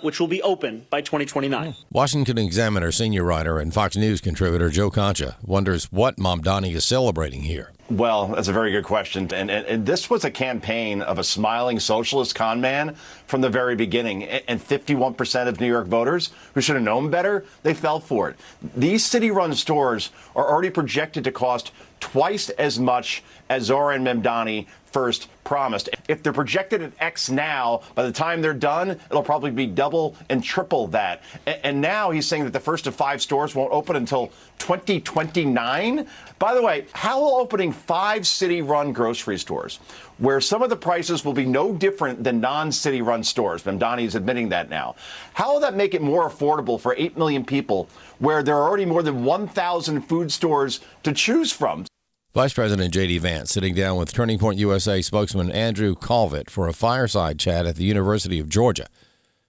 which will be open by 2029. Washington Examiner senior writer and Fox News contributor Joe Concha wonders what Mamdani is celebrating here. Well, that's a very good question. And this was a campaign of a smiling socialist con man from the very beginning. And 51% of New York voters who should have known better, they fell for it. These city-run stores are already projected to cost twice as much as Zohran Mamdani first promised. If they're projected at X now, by the time they're done, it'll probably be double and triple that. And now he's saying that the first of 5 stores won't open until 2029. By the way, how will opening 5 city-run grocery stores, where some of the prices will be no different than non-city-run stores, Mamdani is admitting that now, how will that make it more affordable for 8 million people where there are already more than 1,000 food stores to choose from? Vice President J.D. Vance sitting down with Turning Point USA spokesman Andrew Colvett for a fireside chat at the University of Georgia.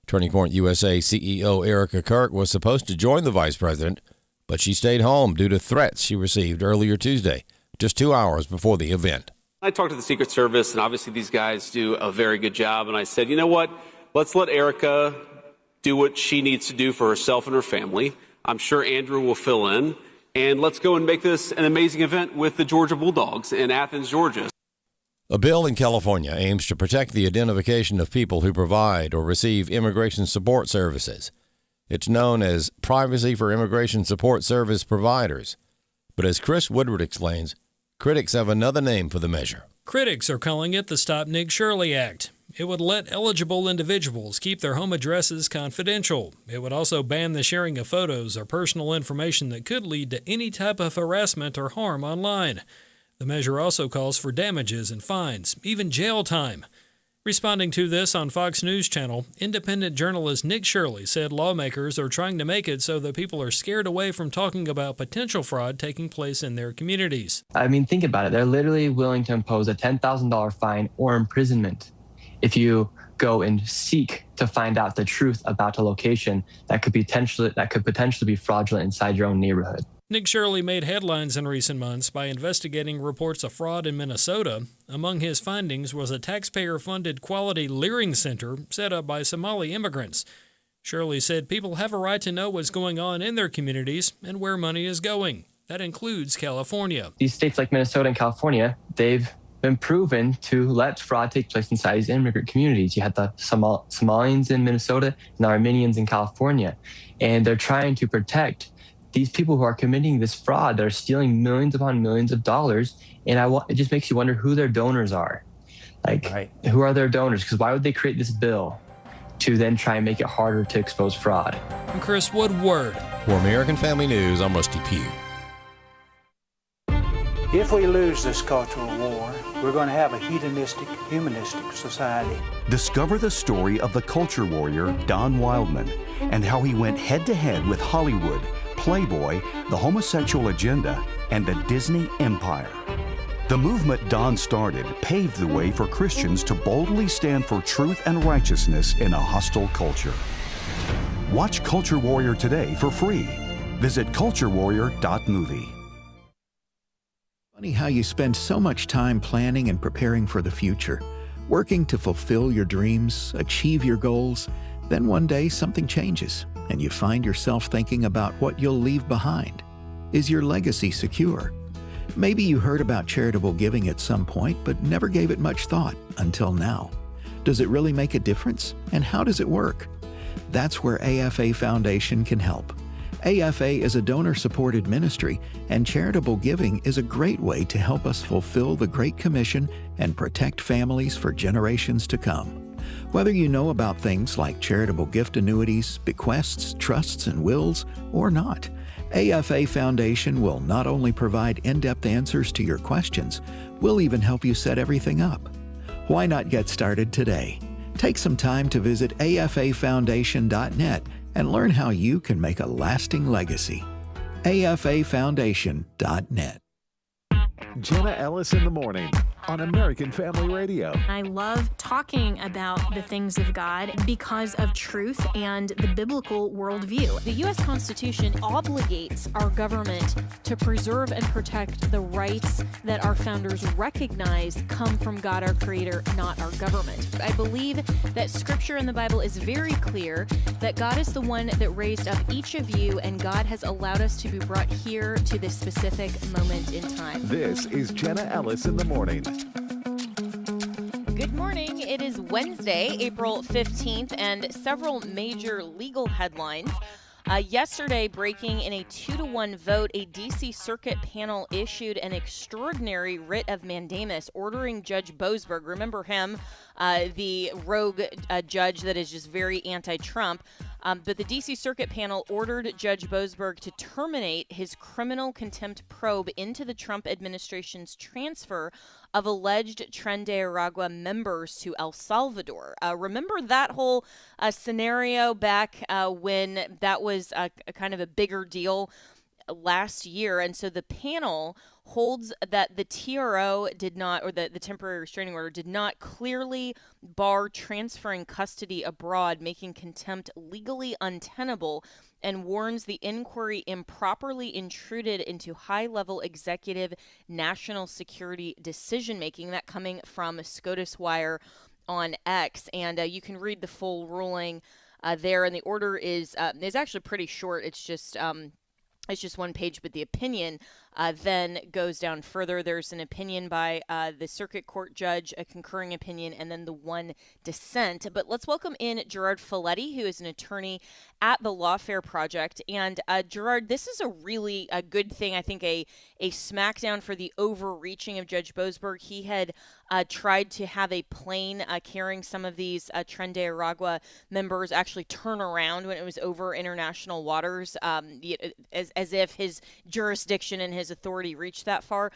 Turning Point USA CEO Erica Kirk was supposed to join the vice president, but she stayed home due to threats she received earlier Tuesday, just 2 hours before the event. I talked to the Secret Service, and obviously these guys do a very good job, and I said, you know what, let's let Erica do what she needs to do for herself and her family. I'm sure Andrew will fill in. And let's go and make this an amazing event with the Georgia Bulldogs in Athens, Georgia. A bill in California aims to protect the identification of people who provide or receive immigration support services. It's known as Privacy for Immigration Support Service Providers. But as Chris Woodward explains, critics have another name for the measure. Critics are calling it the Stop Nick Shirley Act. It would let eligible individuals keep their home addresses confidential. It would also ban the sharing of photos or personal information that could lead to any type of harassment or harm online. The measure also calls for damages and fines, even jail time. Responding to this on Fox News Channel, independent journalist Nick Shirley said lawmakers are trying to make it so that people are scared away from talking about potential fraud taking place in their communities. I mean, think about it. They're literally willing to impose a $10,000 fine or imprisonment if you go and seek to find out the truth about a location that could potentially be fraudulent inside your own neighborhood. Nick Shirley made headlines in recent months by investigating reports of fraud in Minnesota. Among his findings was a taxpayer-funded quality Leering Center set up by Somali immigrants. Shirley said people have a right to know what's going on in their communities and where money is going. That includes California. These states like Minnesota and California, they've been proven to let fraud take place inside these immigrant communities. You had the Somalians in Minnesota and the Armenians in California, and they're trying to protect these people who are committing this fraud. They're stealing millions upon millions of dollars, and it just makes you wonder who their donors are. Who are their donors? Because why would they create this bill to then try and make it harder to expose fraud? I'm Chris Woodward. For American Family News, I'm Rusty Pugh. If we lose this cultural war, we're going to have a hedonistic, humanistic society. Discover the story of the culture warrior Don Wildman and how he went head-to-head with Hollywood, Playboy, the homosexual agenda, and the Disney empire. The movement Don started paved the way for Christians to boldly stand for truth and righteousness in a hostile culture. Watch Culture Warrior today for free. Visit culturewarrior.movie. Funny how you spend so much time planning and preparing for the future, working to fulfill your dreams, achieve your goals. Then one day something changes, and you find yourself thinking about what you'll leave behind. Is your legacy secure? Maybe you heard about charitable giving at some point, but never gave it much thought until now. Does it really make a difference? And how does it work? That's where AFA Foundation can help. AFA is a donor-supported ministry, and charitable giving is a great way to help us fulfill the Great Commission and protect families for generations to come. Whether you know about things like charitable gift annuities, bequests, trusts, and wills, or not, AFA Foundation will not only provide in-depth answers to your questions, we'll even help you set everything up. Why not get started today? Take some time to visit afafoundation.net and learn how you can make a lasting legacy. afafoundation.net. Jenna Ellis in the morning on American Family Radio. I love talking about the things of God because of truth and the biblical worldview. The U.S. Constitution obligates our government to preserve and protect the rights that our founders recognized come from God, our Creator, not our government. I believe that Scripture in the Bible is very clear that God is the one that raised up each of you, and God has allowed us to be brought here to this specific moment in time. This is Jenna Ellis in the morning. Good morning. It is Wednesday, April 15th, and several major legal headlines. Yesterday, breaking in a 2-1 vote, a D.C. Circuit panel issued an extraordinary writ of mandamus ordering Judge Boasberg, remember him, the rogue judge that is just very anti-Trump, but the D.C. Circuit panel ordered Judge Boasberg to terminate his criminal contempt probe into the Trump administration's transfer of alleged Tren de Aragua members to El Salvador. Remember that whole scenario back when that was kind of a bigger deal last year? And so the panel holds that the TRO did not, or the temporary restraining order did not clearly bar transferring custody abroad, making contempt legally untenable, and warns the inquiry improperly intruded into high-level executive national security decision-making. That coming from SCOTUS Wire on X. And you can read the full ruling there, and the order is actually pretty short. It's just one page, but the opinion then goes down further. There's an opinion by the circuit court judge, a concurring opinion, and then the one dissent. But let's welcome in Gerard Filitti, who is an attorney at the Lawfare Project. And Gerard, this is a really good thing, I think, a smackdown for the overreaching of Judge Boasberg. He had tried to have a plane carrying some of these Tren de Aragua members actually turn around when it was over international waters, as if his jurisdiction and his authority reached that far.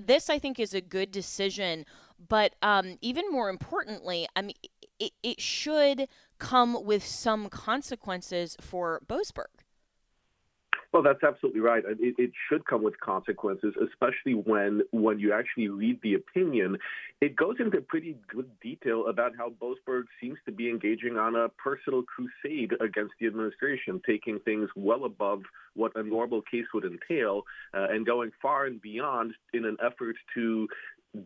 This, I think, is a good decision. But even more importantly, I mean, it should come with some consequences for Boasberg. Well, that's absolutely right. It should come with consequences, especially when you actually read the opinion. It goes into pretty good detail about how Boasberg seems to be engaging on a personal crusade against the administration, taking things well above what a normal case would entail, and going far and beyond in an effort to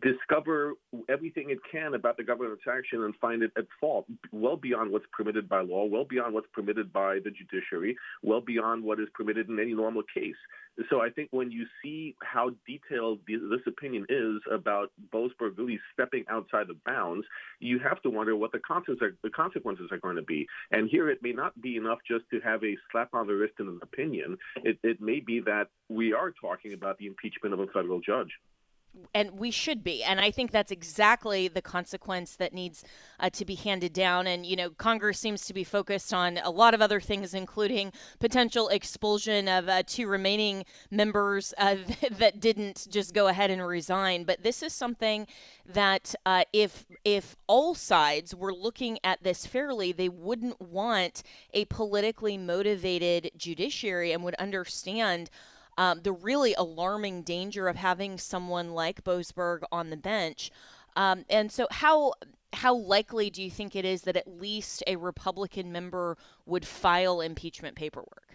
discover everything it can about the government's action and find it at fault, well beyond what's permitted by law, well beyond what's permitted by the judiciary, well beyond what is permitted in any normal case. So I think when you see how detailed this opinion is about Boasberg really stepping outside the bounds, you have to wonder what the consequences are going to be. And here it may not be enough just to have a slap on the wrist in an opinion. It may be that we are talking about the impeachment of a federal judge. And we should be. And I think that's exactly the consequence that needs to be handed down. And, you know, Congress seems to be focused on a lot of other things, including potential expulsion of 2 remaining members that didn't just go ahead and resign. But this is something that if all sides were looking at this fairly, they wouldn't want a politically motivated judiciary and would understand the really alarming danger of having someone like Boasberg on the bench. And so how likely do you think it is that at least a Republican member would file impeachment paperwork?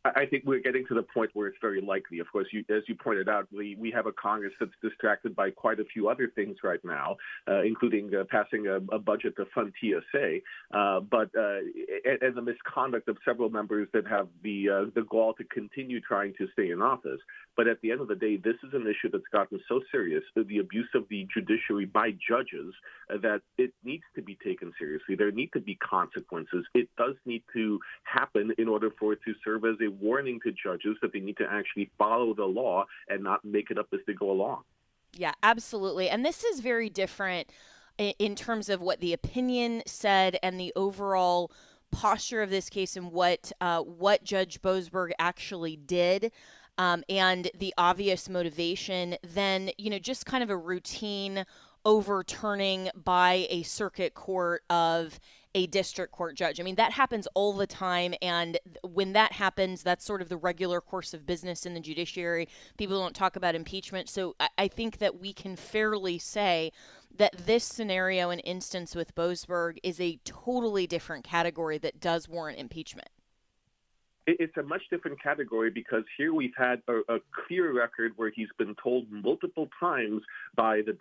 I think we're getting to the point where it's very likely. Of course, as you pointed out, we have a Congress that's distracted by quite a few other things right now, including passing a budget to fund TSA, and the misconduct of several members that have the gall to continue trying to stay in office. But at the end of the day, this is an issue that's gotten so serious, the abuse of the judiciary by judges, that it needs to be taken seriously. There need to be consequences. It does need to happen in order for it to serve as a warning to judges that they need to actually follow the law and not make it up as they go along. Yeah, absolutely. And this is very different in terms of what the opinion said and the overall posture of this case and what Judge Boasberg actually did. And the obvious motivation, then, just kind of a routine overturning by a circuit court of a district court judge. I mean, that happens all the time. And when that happens, that's sort of the regular course of business in the judiciary. People don't talk about impeachment. So I think that we can fairly say that this scenario and instance with Boasberg is a totally different category that does warrant impeachment. It's a much different category because here we've had a clear record where he's been told multiple times by the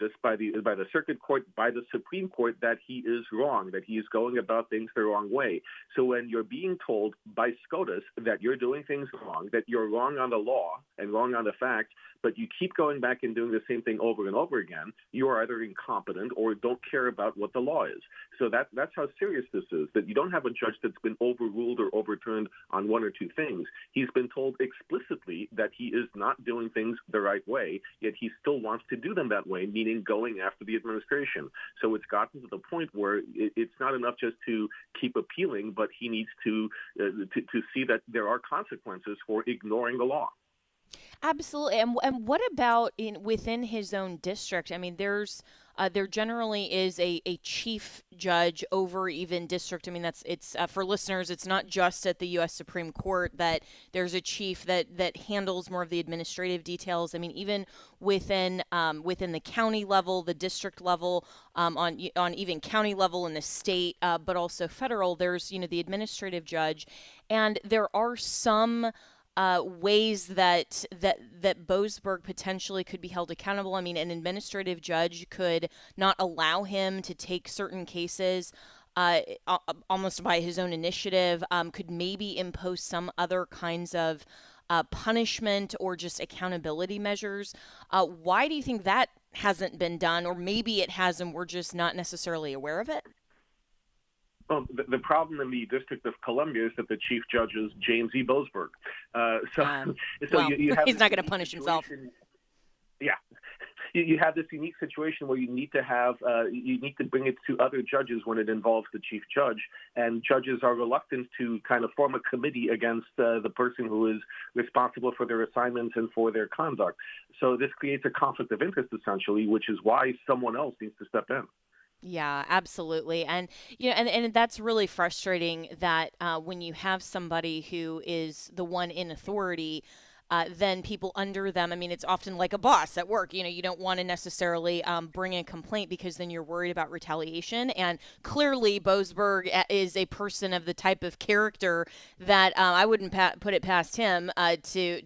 circuit court, by the Supreme Court, that he is wrong, that he is going about things the wrong way. So when you're being told by SCOTUS that you're doing things wrong, that you're wrong on the law and wrong on the facts, but you keep going back and doing the same thing over and over again, you are either incompetent or don't care about what the law is. So that's how serious this is, that you don't have a judge that's been overruled or overturned on one or two things. He's been told explicitly that he is not doing things the right way, yet he still wants to do them that way, meaning going after the administration. So it's gotten to the point where it's not enough just to keep appealing, but he needs to see that there are consequences for ignoring the law. Absolutely. And what about within his own district? I mean, there generally is a chief judge over even district. I mean, it's for listeners, it's not just at the U.S. Supreme Court that there's a chief that handles more of the administrative details. I mean, even within the county level, the district level, on even county level in the state, but also federal, there's the administrative judge, and there are some ways that Boasberg potentially could be held accountable. I mean, an administrative judge could not allow him to take certain cases almost by his own initiative, could maybe impose some other kinds of punishment or just accountability measures. Why do you think that hasn't been done? Or maybe it has and we're just not necessarily aware of it? Well, the problem in the District of Columbia is that the chief judge is James E. Boasberg. You have he's not going to punish himself. Yeah. You have this unique situation where you need to bring it to other judges when it involves the chief judge, and judges are reluctant to kind of form a committee against the person who is responsible for their assignments and for their conduct. So this creates a conflict of interest, essentially, which is why someone else needs to step in. Yeah, absolutely. And and that's really frustrating that when you have somebody who is the one in authority, then people under them, I mean, it's often like a boss at work. You don't want to necessarily bring a complaint because then you're worried about retaliation. And clearly Boasberg is a person of the type of character that I wouldn't put it past him to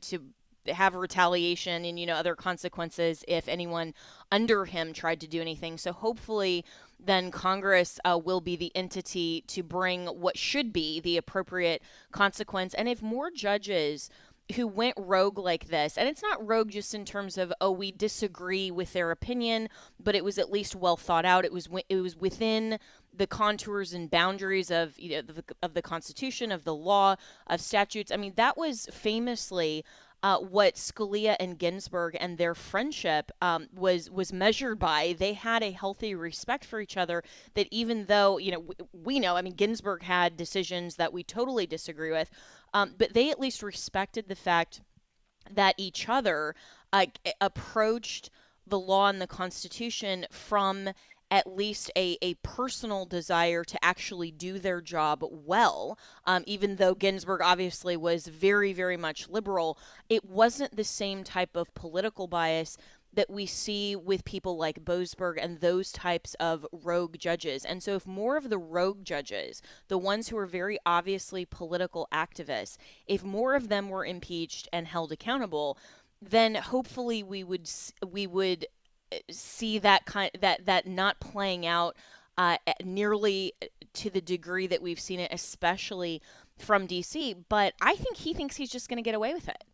have retaliation and other consequences if anyone under him tried to do anything. So hopefully then Congress will be the entity to bring what should be the appropriate consequence. And if more judges who went rogue like this, and it's not rogue just in terms of, we disagree with their opinion, but it was at least well thought out. It was within the contours and boundaries of the Constitution, of the law, of statutes. I mean, that was famously what Scalia and Ginsburg and their friendship was measured by. They had a healthy respect for each other that even though, we know, I mean, Ginsburg had decisions that we totally disagree with, but they at least respected the fact that each other approached the law and the Constitution from at least a personal desire to actually do their job well. Even though Ginsburg obviously was very, very much liberal, it wasn't the same type of political bias that we see with people like Boasberg and those types of rogue judges. And so if more of the rogue judges, the ones who are very obviously political activists, if more of them were impeached and held accountable, then hopefully we would see that not playing out nearly to the degree that we've seen it, especially from D.C. But I think he thinks he's just going to get away with it.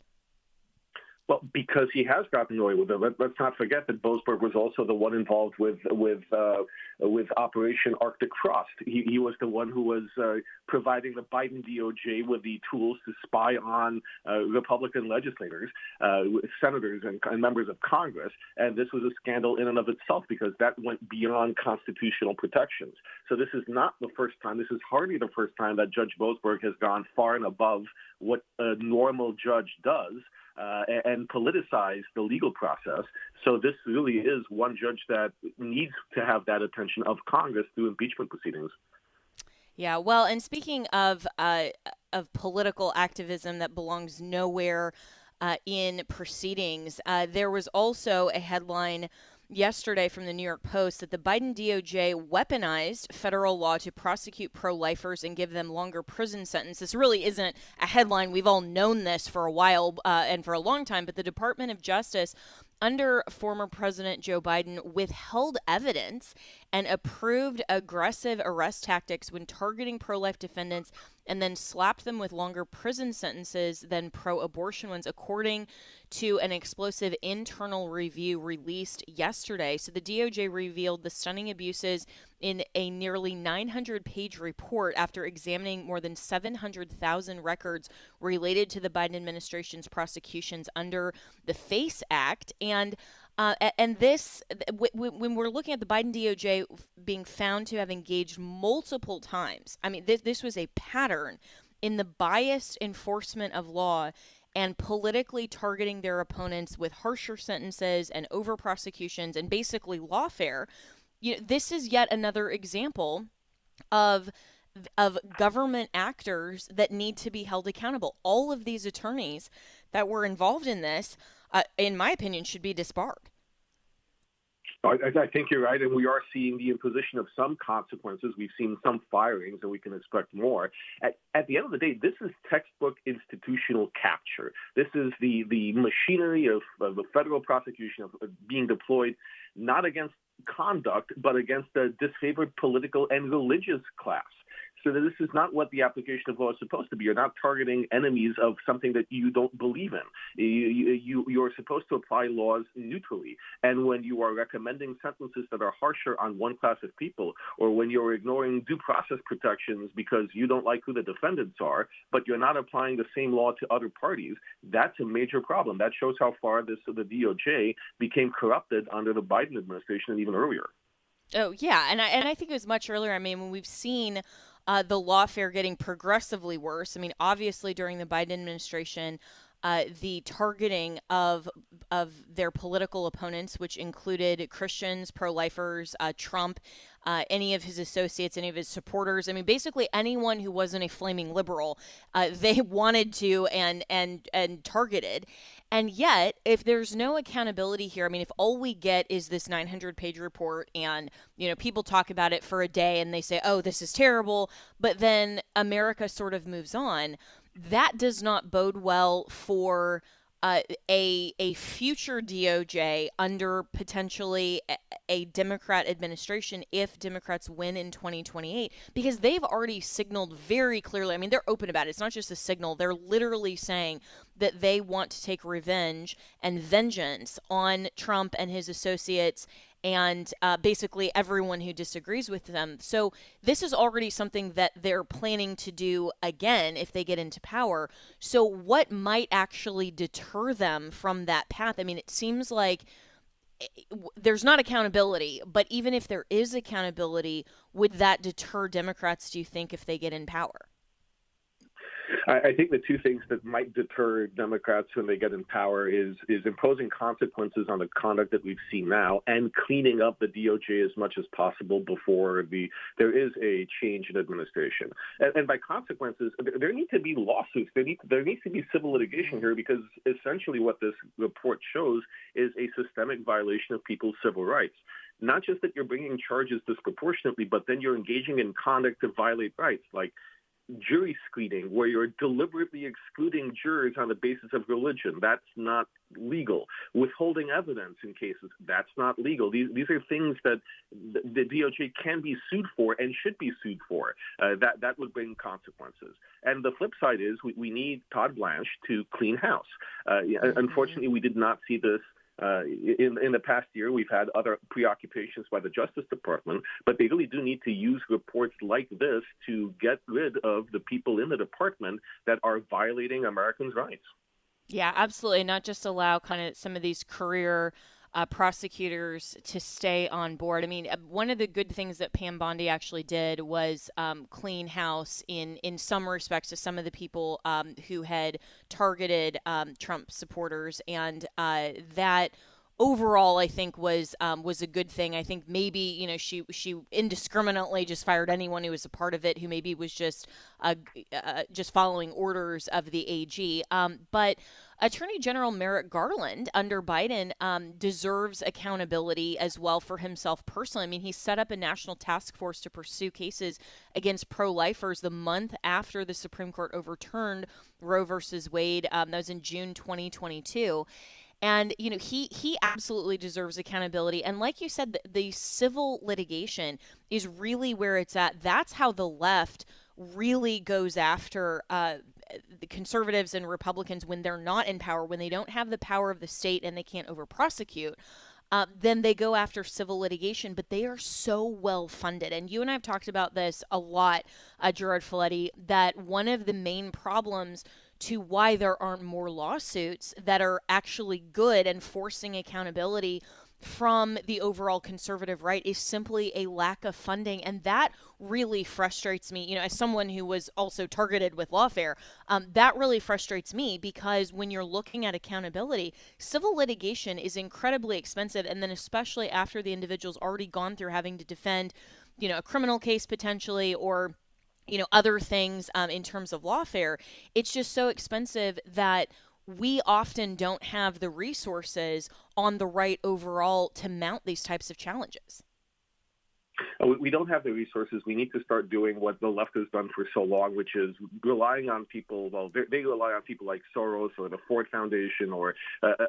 Well, because he has gotten away with it. Let's not forget that Boasberg was also the one involved with Operation Arctic Frost. He was the one who was providing the Biden DOJ with the tools to spy on Republican legislators, senators, and members of Congress. And this was a scandal in and of itself because that went beyond constitutional protections. So this is not the first time. This is hardly the first time that Judge Boasberg has gone far and above what a normal judge does. And politicize the legal process. So this really is one judge that needs to have that attention of Congress through impeachment proceedings. Yeah, well, and speaking of political activism that belongs nowhere in proceedings, there was also a headline yesterday from the New York Post that the Biden DOJ weaponized federal law to prosecute pro-lifers and give them longer prison sentences. This really isn't a headline. We've all known this for a while and for a long time, but the Department of Justice under former President Joe Biden withheld evidence and approved aggressive arrest tactics when targeting pro-life defendants and then slapped them with longer prison sentences than pro-abortion ones, according to an explosive internal review released yesterday. So the DOJ revealed the stunning abuses in a nearly 900-page report after examining more than 700,000 records related to the Biden administration's prosecutions under the FACE Act. And this, when we're looking at the Biden DOJ being found to have engaged multiple times, I mean, this was a pattern in the biased enforcement of law and politically targeting their opponents with harsher sentences and over prosecutions and basically lawfare. This is yet another example of government actors that need to be held accountable. All of these attorneys that were involved in this, in my opinion, should be disbarred. I think you're right, and we are seeing the imposition of some consequences. We've seen some firings, and we can expect more. At the end of the day, this is textbook institutional capture. This is the machinery of the federal prosecution of being deployed not against conduct, but against a disfavored political and religious class. So this is not what the application of law is supposed to be. You're not targeting enemies of something that you don't believe in. You're supposed to apply laws neutrally. And when you are recommending sentences that are harsher on one class of people, or when you're ignoring due process protections because you don't like who the defendants are, but you're not applying the same law to other parties, that's a major problem. That shows how far the DOJ became corrupted under the Biden administration and even earlier. Oh, yeah. And I think it was much earlier. I mean, when we've seen the lawfare getting progressively worse. I mean, obviously during the Biden administration, the targeting of their political opponents, which included Christians, pro-lifers, Trump, any of his associates, any of his supporters. I mean, basically anyone who wasn't a flaming liberal, they wanted to and targeted. And yet, if there's no accountability here, I mean, if all we get is this 900-page report and, people talk about it for a day and they say, oh, this is terrible, but then America sort of moves on, that does not bode well for a future DOJ under potentially a Democrat administration if Democrats win in 2028, because they've already signaled very clearly. I mean, they're open about it. It's not just a signal. They're literally saying that they want to take revenge and vengeance on Trump and his associates and basically everyone who disagrees with them. So this is already something that they're planning to do again if they get into power. So what might actually deter them from that path? I mean, it seems like there's not accountability, but even if there is accountability, would that deter Democrats, do you think, if they get in power? I think the two things that might deter Democrats when they get in power is imposing consequences on the conduct that we've seen now and cleaning up the DOJ as much as possible before there is a change in administration. And by consequences, there need to be lawsuits. There needs to be civil litigation here, because essentially what this report shows is a systemic violation of people's civil rights. Not just that you're bringing charges disproportionately, but then you're engaging in conduct to violate rights, like jury screening, where you're deliberately excluding jurors on the basis of religion. That's not legal. Withholding evidence in cases, that's not legal. These are things that the DOJ can be sued for and should be sued for. That would bring consequences. And the flip side is we need Todd Blanche to clean house. Unfortunately, we did not see this in the past year. We've had other preoccupations by the Justice Department, but they really do need to use reports like this to get rid of the people in the department that are violating Americans' rights. Yeah, absolutely. Not just allow kind of some of these career prosecutors to stay on board. I mean, one of the good things that Pam Bondi actually did was clean house in some respects to some of the people who had targeted Trump supporters, and that overall, I think was a good thing. I think maybe she indiscriminately just fired anyone who was a part of it, who maybe was just following orders of the AG. But Attorney General Merrick Garland under Biden deserves accountability as well for himself personally. I mean, he set up a national task force to pursue cases against pro-lifers the month after the Supreme Court overturned Roe versus Wade. That was in June 2022. And, he absolutely deserves accountability. And like you said, the civil litigation is really where it's at. That's how the left really goes after the conservatives and Republicans when they're not in power, when they don't have the power of the state and they can't over-prosecute. Then they go after civil litigation, but they are so well funded. And you and I have talked about this a lot, Gerard Filitti, that one of the main problems to why there aren't more lawsuits that are actually good and forcing accountability from the overall conservative right is simply a lack of funding. And that really frustrates me, as someone who was also targeted with lawfare. That really frustrates me because when you're looking at accountability, civil litigation is incredibly expensive. And then especially after the individual's already gone through having to defend, a criminal case potentially, or other things in terms of lawfare, it's just so expensive that we often don't have the resources on the right overall to mount these types of challenges. We don't have the resources. We need to start doing what the left has done for so long, which is relying on people. Well, they rely on people like Soros or the Ford Foundation or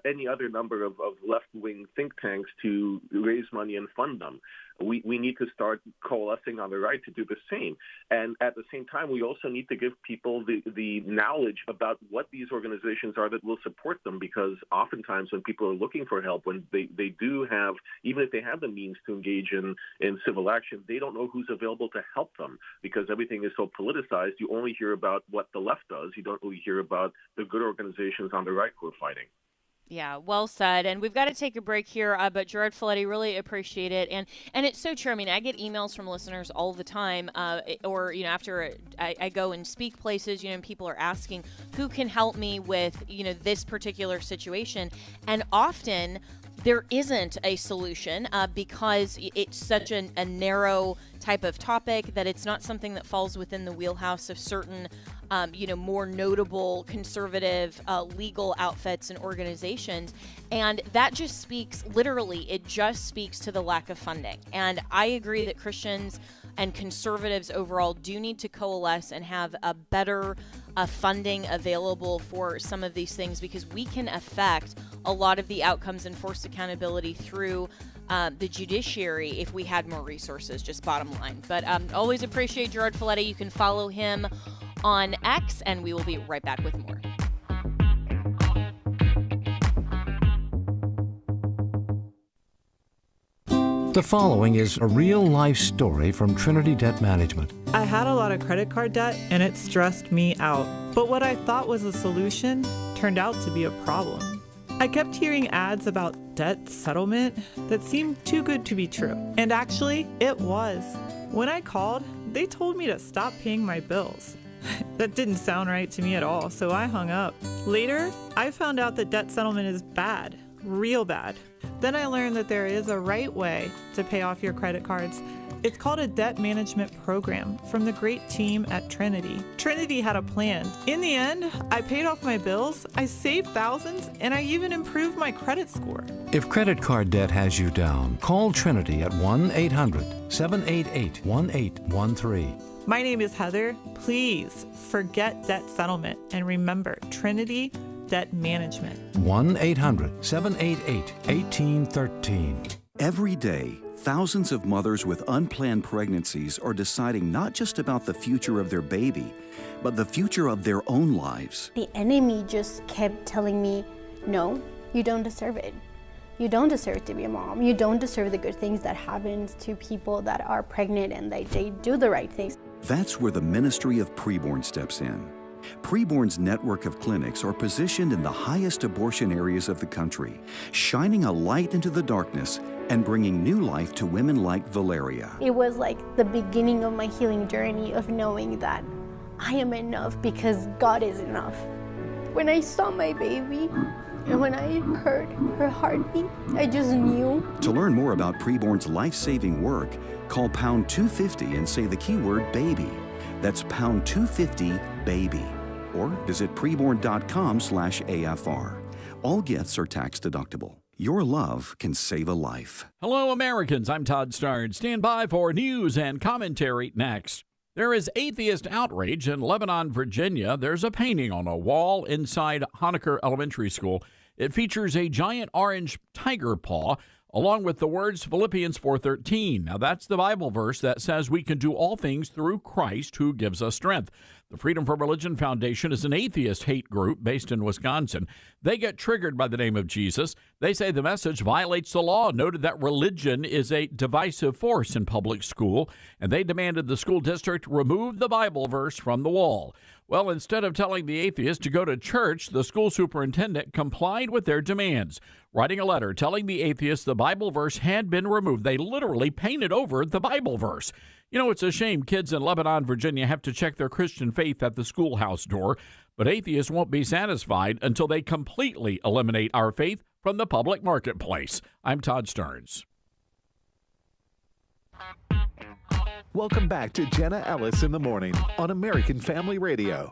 any other number of left-wing think tanks to raise money and fund them. We need to start coalescing on the right to do the same. And at the same time, we also need to give people the knowledge about what these organizations are that will support them, because oftentimes when people are looking for help, when they do have, even if they have the means to engage in civil action, they don't know who's available to help them because everything is so politicized. You only hear about what the left does. You don't really hear about the good organizations on the right who are fighting. Yeah, well said. And we've got to take a break here, but Gerard Filitti, really appreciate it. And it's so true. I mean, I get emails from listeners all the time, or, after I go and speak places, and people are asking who can help me with, this particular situation. And often there isn't a solution because it's such a narrow type of topic that it's not something that falls within the wheelhouse of certain more notable conservative legal outfits and organizations. And that just speaks, literally, it just speaks to the lack of funding. And I agree that Christians and conservatives overall do need to coalesce and have a better funding available for some of these things, because we can affect a lot of the outcomes and force accountability through the judiciary if we had more resources, just bottom line. But always appreciate Gerard Filitti. You can follow him on X, and we will be right back with more. The following is a real-life story from Trinity Debt Management. I had a lot of credit card debt, and it stressed me out. But what I thought was a solution turned out to be a problem. I kept hearing ads about debt settlement that seemed too good to be true. And actually, it was. When I called, they told me to stop paying my bills. That didn't sound right to me at all, so I hung up. Later, I found out that debt settlement is bad, real bad. Then I learned that there is a right way to pay off your credit cards. It's called a debt management program from the great team at Trinity. Trinity had a plan. In the end, I paid off my bills, I saved thousands, and I even improved my credit score. If credit card debt has you down, call Trinity at 1-800-788-1813. My name is Heather. Please forget debt settlement and remember Trinity Debt Management. 1-800-788-1813. Every day, thousands of mothers with unplanned pregnancies are deciding not just about the future of their baby, but the future of their own lives. The enemy just kept telling me, no, you don't deserve it. You don't deserve to be a mom. You don't deserve the good things that happens to people that are pregnant and they do the right things. That's where the ministry of Preborn steps in. Preborn's network of clinics are positioned in the highest abortion areas of the country, shining a light into the darkness and bringing new life to women like Valeria. It was like the beginning of my healing journey of knowing that I am enough because God is enough. When I saw my baby, And when I heard her heartbeat, I just knew. To learn more about Preborn's life-saving work, call pound 250 and say the keyword baby. That's pound 250 baby. Or visit preborn.com/AFR. All gifts are tax deductible. Your love can save a life. Hello, Americans. I'm Todd Starnes. Stand by for news and commentary next. There is atheist outrage in Lebanon, Virginia. There's a painting on a wall inside Honaker Elementary School. It features a giant orange tiger paw, along with the words Philippians 4:13. Now, that's the Bible verse that says we can do all things through Christ who gives us strength. The Freedom from Religion Foundation is an atheist hate group based in Wisconsin. They get triggered by the name of Jesus. They say the message violates the law, noted that religion is a divisive force in public school, and they demanded the school district remove the Bible verse from the wall. Well, instead of telling the atheist to go to church, the school superintendent complied with their demands, writing a letter telling the atheist the Bible verse had been removed. They literally painted over the Bible verse. You know, it's a shame kids in Lebanon, Virginia have to check their Christian faith at the schoolhouse door, but atheists won't be satisfied until they completely eliminate our faith from the public marketplace. I'm Todd Starnes. Welcome back to Jenna Ellis in the Morning on American Family Radio.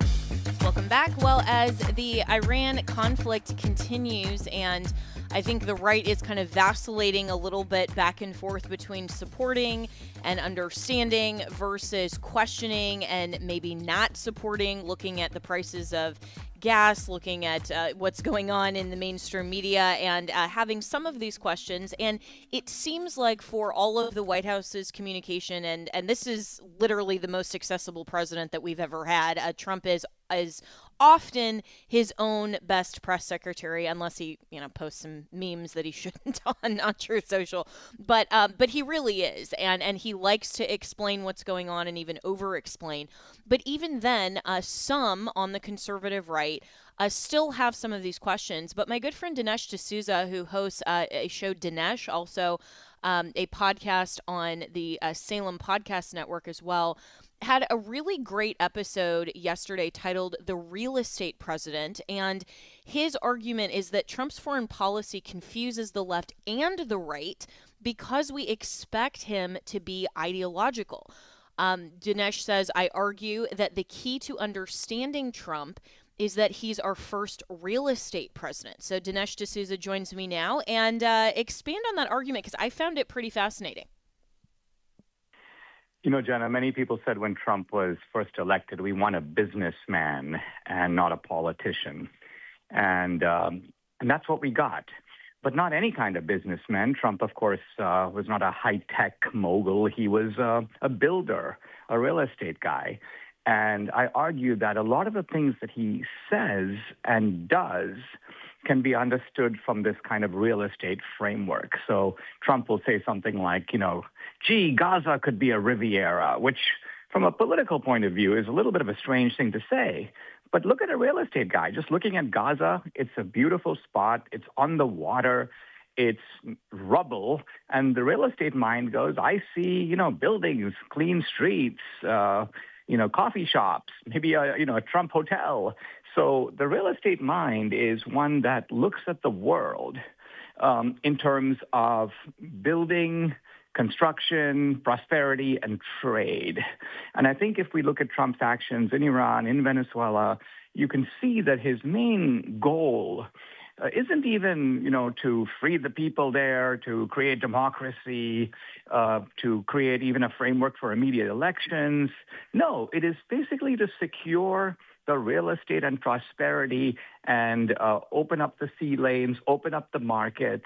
Welcome back. Well, as the Iran conflict continues, and I think the right is kind of vacillating a little bit back and forth between supporting and understanding versus questioning and maybe not supporting, looking at the prices of gas, looking at what's going on in the mainstream media, and having some of these questions. And it seems like for all of the White House's communication, and this is literally the most accessible president that we've ever had. Trump is often his own best press secretary, unless he, posts some memes that he shouldn't on Truth Social. But he really is, and he likes to explain what's going on and even over-explain. But even then, some on the conservative right still have some of these questions. But my good friend Dinesh D'Souza, who hosts a show Dinesh, also a podcast on the Salem Podcast Network as well, had a really great episode yesterday titled The Real Estate President. And his argument is that Trump's foreign policy confuses the left and the right because we expect him to be ideological. Dinesh says, I argue that the key to understanding Trump is that he's our first real estate president. So Dinesh D'Souza joins me now and expand on that argument, because I found it pretty fascinating. Jenna, many people said when Trump was first elected, we want a businessman and not a politician. And that's what we got. But not any kind of businessman. Trump, of course, was not a high-tech mogul. He was a builder, a real estate guy. And I argue that a lot of the things that he says and does can be understood from this kind of real estate framework. So Trump will say something like, gee, Gaza could be a Riviera, which from a political point of view is a little bit of a strange thing to say. But look at a real estate guy. Just looking at Gaza, it's a beautiful spot. It's on the water. It's rubble. And the real estate mind goes, I see, buildings, clean streets, coffee shops, maybe a Trump hotel. So the real estate mind is one that looks at the world in terms of building, construction, prosperity, and trade. And I think if we look at Trump's actions in Iran, in Venezuela, you can see that his main goal isn't even, to free the people there, to create democracy, to create even a framework for immediate elections. No, it is basically to secure the real estate and prosperity and open up the sea lanes, open up the markets,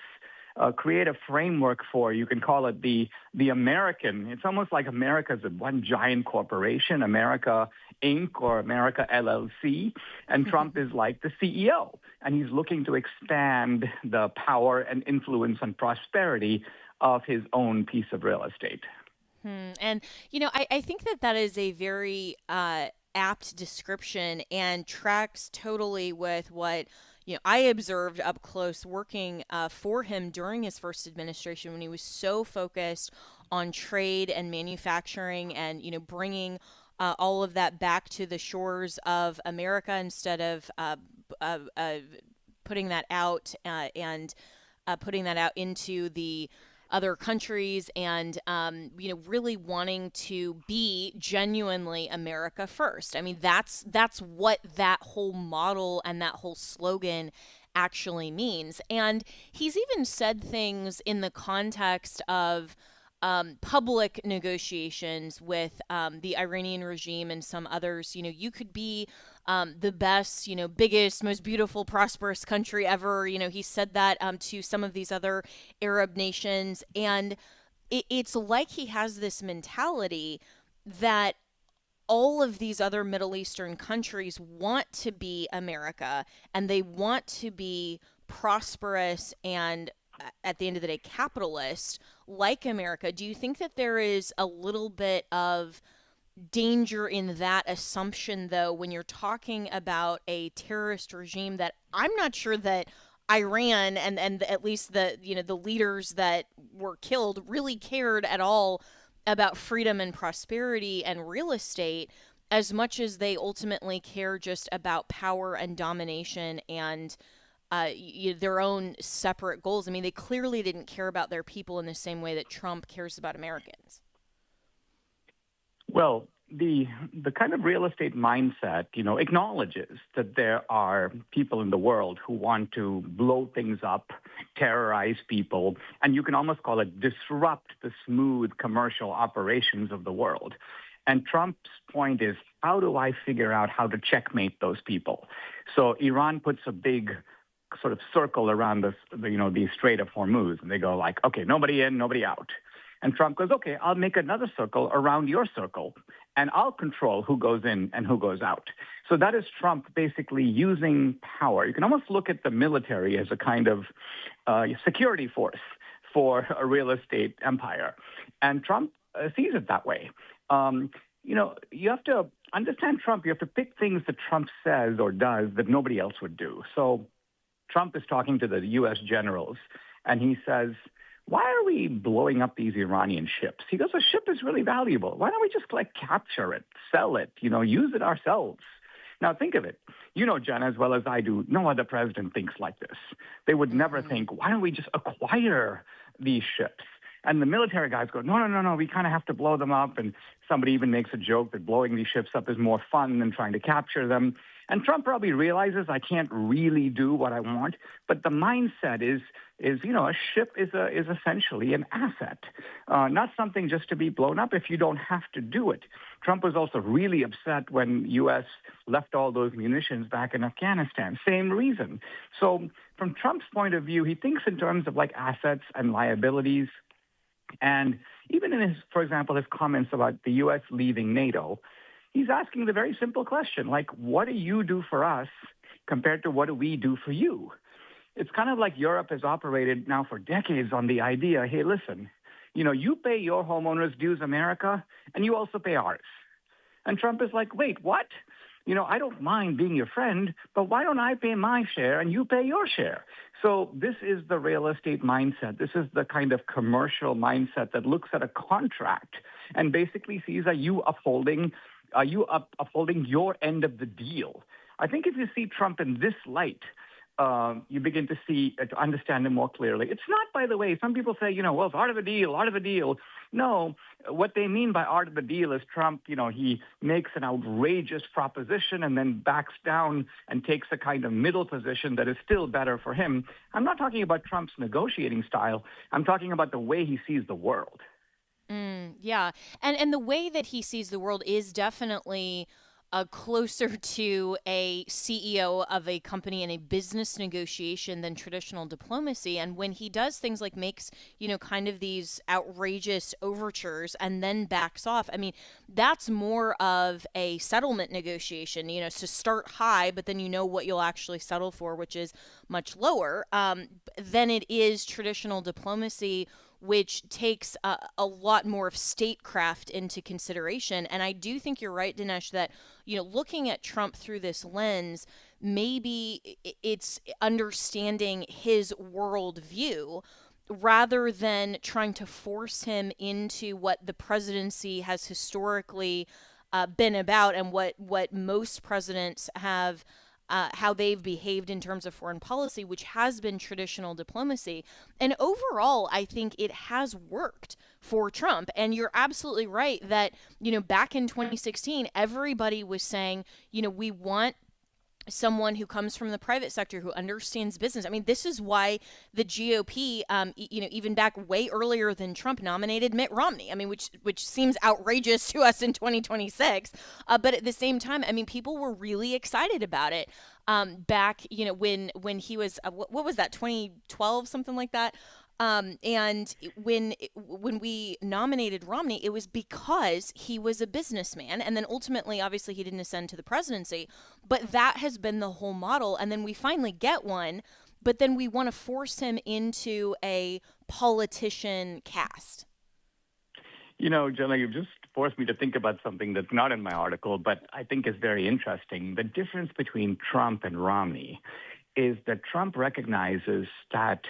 create a framework for, you can call it the American. It's almost like America's one giant corporation, America Inc. or America LLC, and Trump is like the CEO, and he's looking to expand the power and influence and prosperity of his own piece of real estate. And, I think that is a very apt description and tracks totally with what I observed up close working for him during his first administration, when he was so focused on trade and manufacturing and, bringing all of that back to the shores of America instead of putting that out and putting that out into the other countries, and really wanting to be genuinely America first. I mean, that's what that whole model and that whole slogan actually means. And he's even said things in the context of public negotiations with the Iranian regime and some others. You could be the best, biggest, most beautiful, prosperous country ever. He said that to some of these other Arab nations. And it's like he has this mentality that all of these other Middle Eastern countries want to be America, and they want to be prosperous and, at the end of the day, capitalist like America. Do you think that there is a little bit of danger in that assumption, though, when you're talking about a terrorist regime that I'm not sure that Iran and at least the leaders that were killed really cared at all about freedom and prosperity and real estate as much as they ultimately care just about power and domination and their own separate goals? I mean, they clearly didn't care about their people in the same way that Trump cares about Americans. Well, the kind of real estate mindset, acknowledges that there are people in the world who want to blow things up, terrorize people, and you can almost call it disrupt the smooth commercial operations of the world. And Trump's point is, how do I figure out how to checkmate those people? So Iran puts a big sort of circle around the Strait of Hormuz, and they go like, okay, nobody in, nobody out. And Trump goes, okay, I'll make another circle around your circle, and I'll control who goes in and who goes out. So that is Trump basically using power. You can almost look at the military as a kind of security force for a real estate empire. And Trump sees it that way. You have to understand Trump. You have to pick things that Trump says or does that nobody else would do. So Trump is talking to the U.S. generals, and he says, why are we blowing up these Iranian ships? He goes, a ship is really valuable. Why don't we just capture it, sell it, use it ourselves? Now think of it. Jenna, as well as I do, no other president thinks like this. They would never think, why don't we just acquire these ships? And the military guys go, no, we kind of have to blow them up. And somebody even makes a joke that blowing these ships up is more fun than trying to capture them. And Trump probably realizes I can't really do what I want. But the mindset is a ship is essentially an asset, not something just to be blown up if you don't have to do it. Trump was also really upset when U.S. left all those munitions back in Afghanistan. Same reason. So from Trump's point of view, he thinks in terms of assets and liabilities. And even in for example, his comments about the U.S. leaving NATO, he's asking the very simple question, what do you do for us compared to what do we do for you? It's kind of like Europe has operated now for decades on the idea, hey, listen, you pay your homeowners dues, America, and you also pay ours. And Trump is like, wait, what? I don't mind being your friend, but why don't I pay my share and you pay your share? So this is the real estate mindset. This is the kind of commercial mindset that looks at a contract and basically sees, are you upholding your end of the deal? I think if you see Trump in this light, you begin to understand him more clearly. It's not, by the way, some people say, it's art of a deal. No, what they mean by art of the deal is Trump, he makes an outrageous proposition and then backs down and takes a kind of middle position that is still better for him. I'm not talking about Trump's negotiating style. I'm talking about the way he sees the world. Yeah. And the way that he sees the world is definitely closer to a CEO of a company in a business negotiation than traditional diplomacy. And when he does things like makes, kind of these outrageous overtures and then backs off, I mean, that's more of a settlement negotiation, to start high, but then what you'll actually settle for, which is much lower than it is traditional diplomacy, which takes a lot more of statecraft into consideration. And I do think you're right, Dinesh, that, looking at Trump through this lens, maybe it's understanding his worldview rather than trying to force him into what the presidency has historically been about and what most presidents have how they've behaved in terms of foreign policy, which has been traditional diplomacy. And overall, I think it has worked for Trump. And you're absolutely right that, back in 2016, everybody was saying, we want someone who comes from the private sector who understands business. I mean, this is why the GOP, even back way earlier than Trump, nominated Mitt Romney. I mean, which seems outrageous to us in 2026. But at the same time, I mean, people were really excited about it back, when he was, what was that, 2012, something like that. And when we nominated Romney, it was because he was a businessman. And then ultimately, obviously, he didn't ascend to the presidency. But that has been the whole model. And then we finally get one. But then we want to force him into a politician cast. Jenna, you've just forced me to think about something that's not in my article, but I think is very interesting. The difference between Trump and Romney is that Trump recognizes that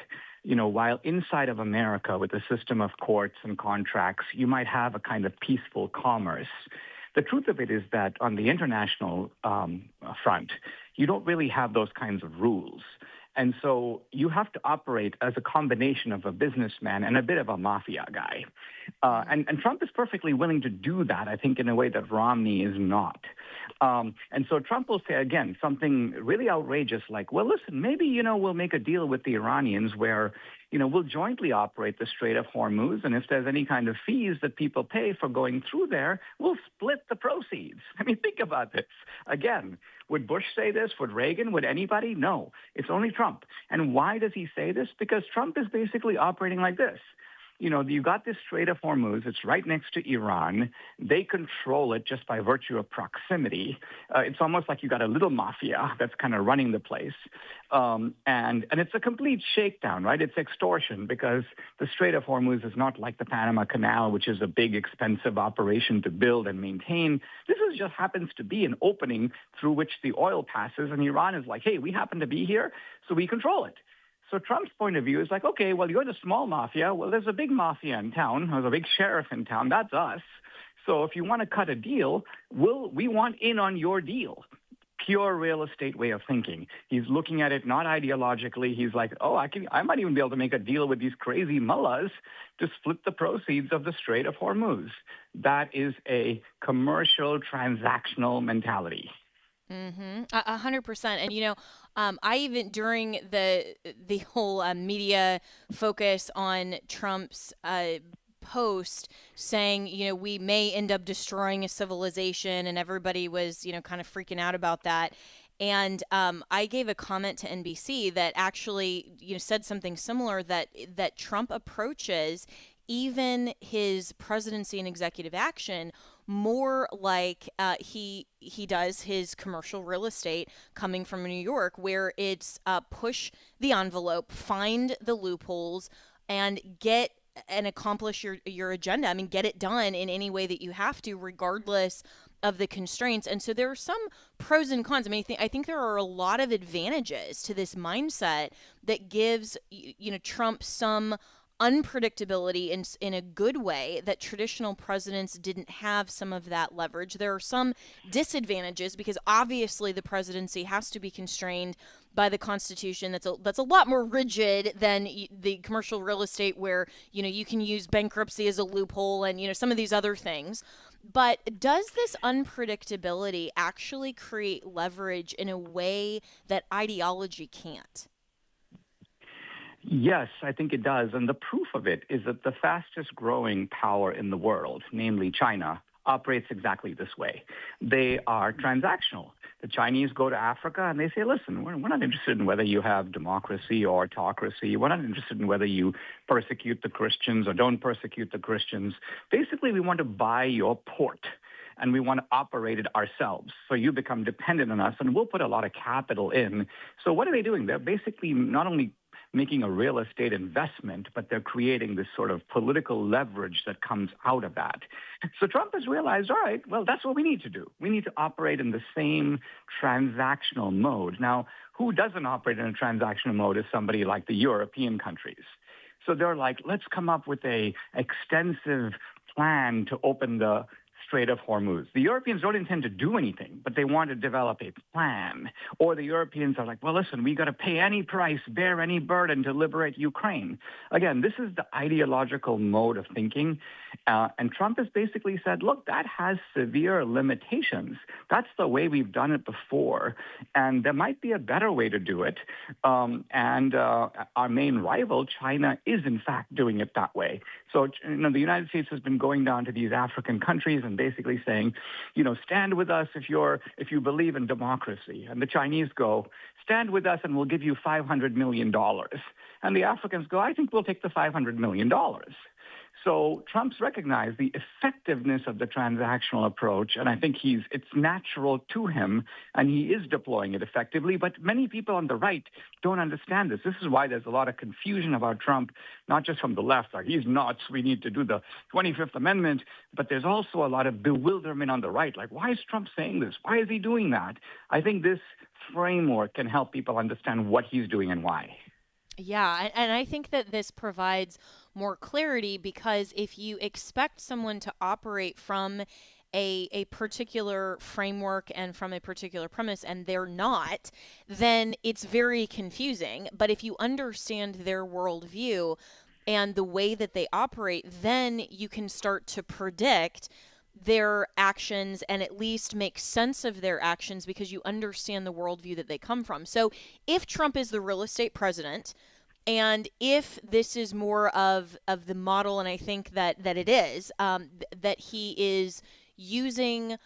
while inside of America with a system of courts and contracts, you might have a kind of peaceful commerce. The truth of it is that on the international front, you don't really have those kinds of rules. And so you have to operate as a combination of a businessman and a bit of a mafia guy. And Trump is perfectly willing to do that, I think, in a way that Romney is not. And so Trump will say, again, something really outrageous like, well, listen, maybe, we'll make a deal with the Iranians where, we'll jointly operate the Strait of Hormuz. And if there's any kind of fees that people pay for going through there, we'll split the proceeds. I mean, think about this. Again, would Bush say this? Would Reagan? Would anybody? No, it's only Trump. And why does he say this? Because Trump is basically operating like this. You got this Strait of Hormuz. It's right next to Iran. They control it just by virtue of proximity. It's almost like you got a little mafia that's kind of running the place. And it's a complete shakedown, right? It's extortion because the Strait of Hormuz is not like the Panama Canal, which is a big, expensive operation to build and maintain. This just happens to be an opening through which the oil passes. And Iran is like, hey, we happen to be here, so we control it. So Trump's point of view is like, okay, well, you're the small mafia. Well, there's a big mafia in town. There's a big sheriff in town. That's us. So if you want to cut a deal, we want in on your deal. Pure real estate way of thinking. He's looking at it not ideologically. He's like, oh, I might even be able to make a deal with these crazy mullahs to split the proceeds of the Strait of Hormuz. That is a commercial transactional mentality. 100%. And I even during the whole media focus on Trump's post saying, we may end up destroying a civilization, and everybody was, kind of freaking out about that. And I gave a comment to NBC that actually, said something similar, that Trump approaches even his presidency and executive action more like he does his commercial real estate coming from New York, where it's push the envelope, find the loopholes, and get and accomplish your agenda. I mean, get it done in any way that you have to, regardless of the constraints. And so there are some pros and cons. I mean, I think there are a lot of advantages to this mindset that gives Trump some unpredictability in a good way that traditional presidents didn't have some of that leverage. There are some disadvantages because obviously the presidency has to be constrained by the Constitution. That's a lot more rigid than the commercial real estate where, you can use bankruptcy as a loophole and, some of these other things. But does this unpredictability actually create leverage in a way that ideology can't? Yes, I think it does. And the proof of it is that the fastest growing power in the world, namely China, operates exactly this way. They are transactional. The Chinese go to Africa and they say, listen, we're not interested in whether you have democracy or autocracy. We're not interested in whether you persecute the Christians or don't persecute the Christians. Basically, we want to buy your port and we want to operate it ourselves. So you become dependent on us and we'll put a lot of capital in. So what are they doing? They're basically not only making a real estate investment, but they're creating this sort of political leverage that comes out of that. So Trump has realized, all right, well, that's what we need to do. We need to operate in the same transactional mode. Now, who doesn't operate in a transactional mode is somebody like the European countries. So they're like, let's come up with a extensive plan to open the Strait of Hormuz. The Europeans don't intend to do anything, but they want to develop a plan. Or the Europeans are like, well, listen, we got to pay any price, bear any burden to liberate Ukraine. Again, this is the ideological mode of thinking. And Trump has basically said, look, that has severe limitations. That's the way we've done it before. And there might be a better way to do it. Our main rival, China, is in fact doing it that way. So, the United States has been going down to these African countries and basically saying, stand with us if you believe in democracy. And the Chinese go, stand with us and we'll give you $500 million. And the Africans go, I think we'll take the $500 million. So Trump's recognized the effectiveness of the transactional approach, and I think it's natural to him, and he is deploying it effectively. But many people on the right don't understand this. This is why there's a lot of confusion about Trump, not just from the left, like he's nuts, we need to do the 25th Amendment, but there's also a lot of bewilderment on the right. Like, why is Trump saying this? Why is he doing that? I think this framework can help people understand what he's doing and why. Yeah, and I think that this provides more clarity, because if you expect someone to operate from a particular framework and from a particular premise and they're not, then it's very confusing. But if you understand their worldview and the way that they operate, then you can start to predict their actions and at least make sense of their actions because you understand the worldview that they come from. So if Trump is the real estate president, and if this is more of the model, and I think that it is, that he is using,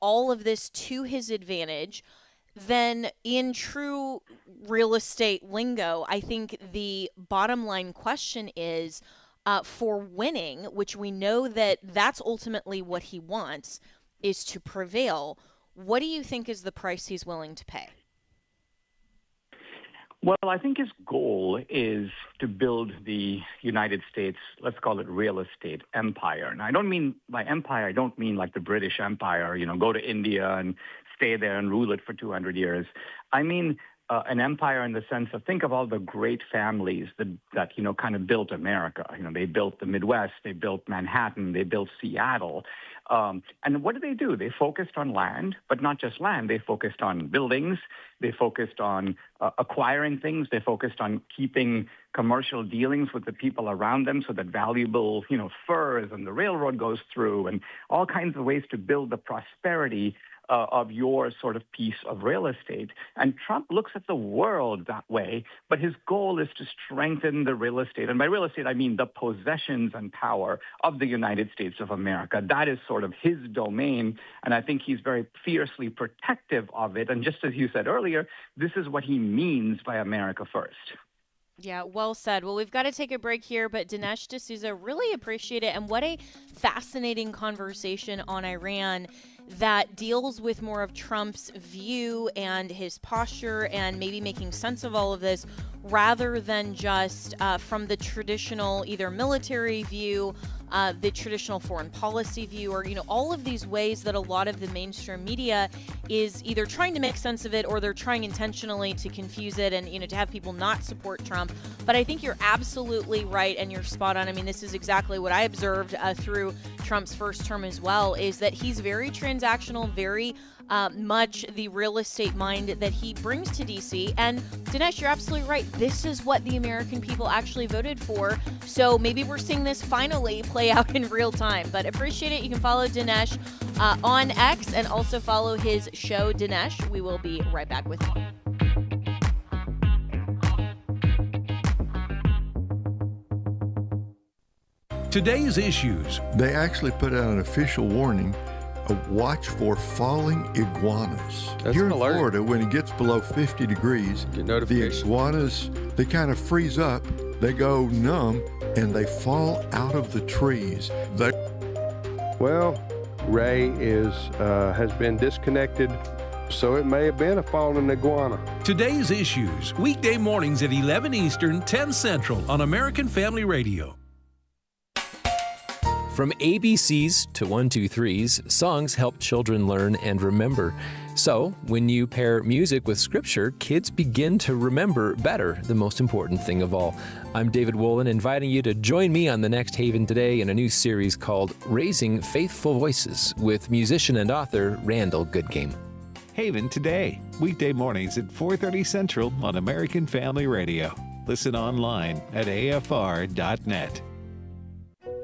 all of this to his advantage, then in true real estate lingo, I think the bottom line question is, for winning, which we know that that's ultimately what he wants, is to prevail. What do you think is the price he's willing to pay? Well, I think his goal is to build the United States, let's call it real estate empire. And I don't mean by empire, I don't mean like the British Empire, go to India and stay there and rule it for 200 years. I mean an empire in the sense of, think of all the great families that kind of built America. They built the Midwest, they built Manhattan, they built Seattle. And what do? They focused on land, but not just land. They focused on buildings. They focused on acquiring things. They focused on keeping commercial dealings with the people around them so that valuable, furs and the railroad goes through, and all kinds of ways to build the prosperity of your sort of piece of real estate. And Trump looks at the world that way, but his goal is to strengthen the real estate. And by real estate, I mean the possessions and power of the United States of America. That is sort of his domain, and I think he's very fiercely protective of it. And just as you said earlier, this is what he means by America first. Yeah, well said. Well, we've got to take a break here, but Dinesh D'Souza, really appreciate it. And what a fascinating conversation on Iran that deals with more of Trump's view and his posture and maybe making sense of all of this rather than just from the traditional either military view, the traditional foreign policy view, or, all of these ways that a lot of the mainstream media is either trying to make sense of it or they're trying intentionally to confuse it and, to have people not support Trump. But I think you're absolutely right and you're spot on. I mean, this is exactly what I observed through Trump's first term as well, is that he's very transactional, very much the real estate mind that he brings to D.C. And Dinesh, you're absolutely right. This is what the American people actually voted for. So maybe we're seeing this finally play out in real time. But appreciate it. You can follow Dinesh on X and also follow his show, Dinesh. We will be right back with you. Today's issues. They actually put out an official warning. Watch for falling iguanas. Here in Florida, when it gets below 50 degrees, the iguanas, they kind of freeze up, they go numb, and they fall out of the trees. Well, Ray has been disconnected, so it may have been a fallen iguana. Today's issues, weekday mornings at 11 Eastern, 10 Central on American Family Radio. From ABCs to 1-2-3s, songs help children learn and remember. So, when you pair music with scripture, kids begin to remember better, the most important thing of all. I'm David Wolin, inviting you to join me on the next Haven today in a new series called Raising Faithful Voices with musician and author Randall Goodgame. Haven today, weekday mornings at 4:30 Central on American Family Radio. Listen online at afr.net.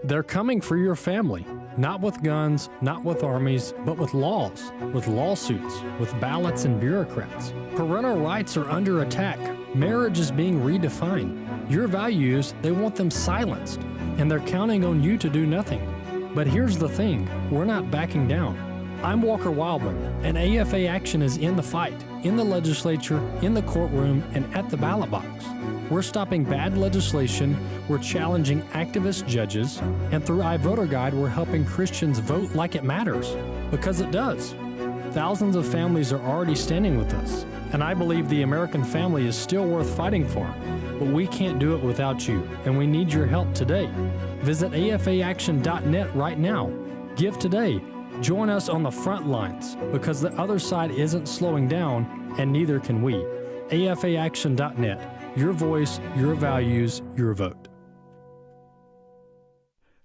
They're coming for your family, not with guns, not with armies, but with laws, with lawsuits, with ballots and bureaucrats. Parental rights are under attack. Marriage is being redefined. Your values, they want them silenced, and they're counting on you to do nothing. But here's the thing, we're not backing down. I'm Walker Wildman, and AFA Action is in the fight, in the legislature, in the courtroom, and at the ballot box. We're stopping bad legislation, we're challenging activist judges, and through iVoter Guide, we're helping Christians vote like it matters, because it does. Thousands of families are already standing with us, and I believe the American family is still worth fighting for, but we can't do it without you, and we need your help today. Visit afaaction.net right now. Give today. Join us on the front lines, because the other side isn't slowing down, and neither can we. afaaction.net. Your voice, your values, your vote.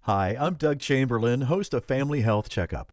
Hi, I'm Doug Chamberlain, host of Family Health Checkup.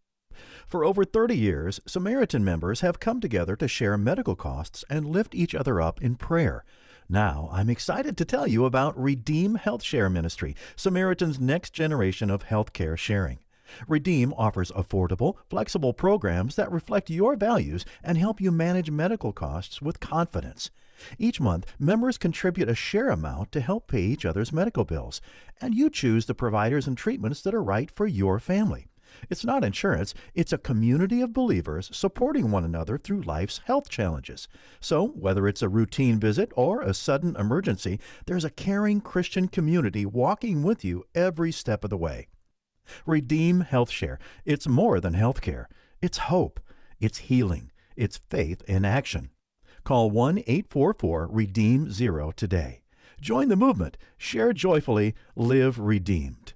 For over 30 years, Samaritan members have come together to share medical costs and lift each other up in prayer. Now, I'm excited to tell you about Redeem Health Share Ministry, Samaritan's next generation of healthcare sharing. Redeem offers affordable, flexible programs that reflect your values and help you manage medical costs with confidence. Each month, members contribute a share amount to help pay each other's medical bills, and you choose the providers and treatments that are right for your family. It's not insurance, it's a community of believers supporting one another through life's health challenges. So, whether it's a routine visit or a sudden emergency, there's a caring Christian community walking with you every step of the way. Redeem Health Share. It's more than healthcare. It's hope. It's healing. It's faith in action. Call 1-844-REDEEM-0 today. Join the movement. Share joyfully. Live redeemed.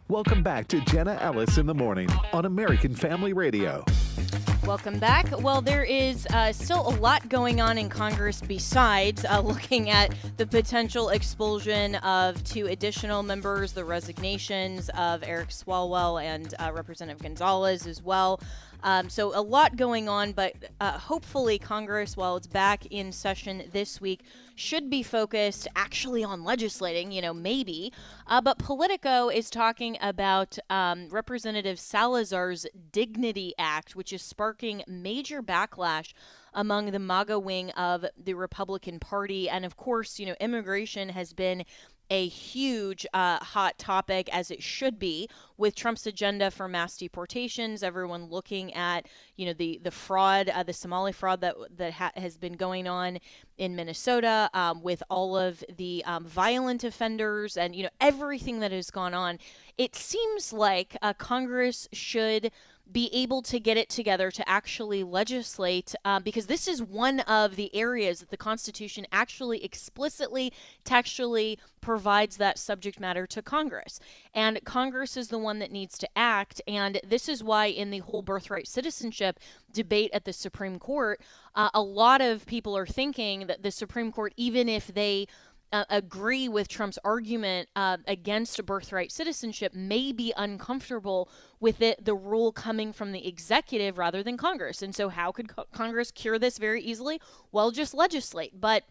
Welcome back to Jenna Ellis in the morning on American Family Radio. Welcome back. Well, there is still a lot going on in Congress besides looking at the potential expulsion of 2 additional members, the resignations of Eric Swalwell and Representative Gonzalez as well. So a lot going on, but hopefully Congress, while it's back in session this week, should be focused actually on legislating, maybe. But Politico is talking about Representative Salazar's Dignity Act, which is sparking major backlash among the MAGA wing of the Republican Party. And of course, immigration has been a huge hot topic, as it should be, with Trump's agenda for mass deportations. Everyone looking at, the fraud, the Somali fraud that has been going on in Minnesota, with all of the violent offenders and, everything that has gone on. It seems like Congress should be able to get it together to actually legislate, because this is one of the areas that the Constitution actually explicitly, textually provides that subject matter to Congress. And Congress is the one that needs to act. And this is why in the whole birthright citizenship debate at the Supreme Court, a lot of people are thinking that the Supreme Court, even if they agree with Trump's argument against birthright citizenship, may be uncomfortable with the rule coming from the executive rather than Congress. And so how could Congress cure this very easily? Well, just legislate. But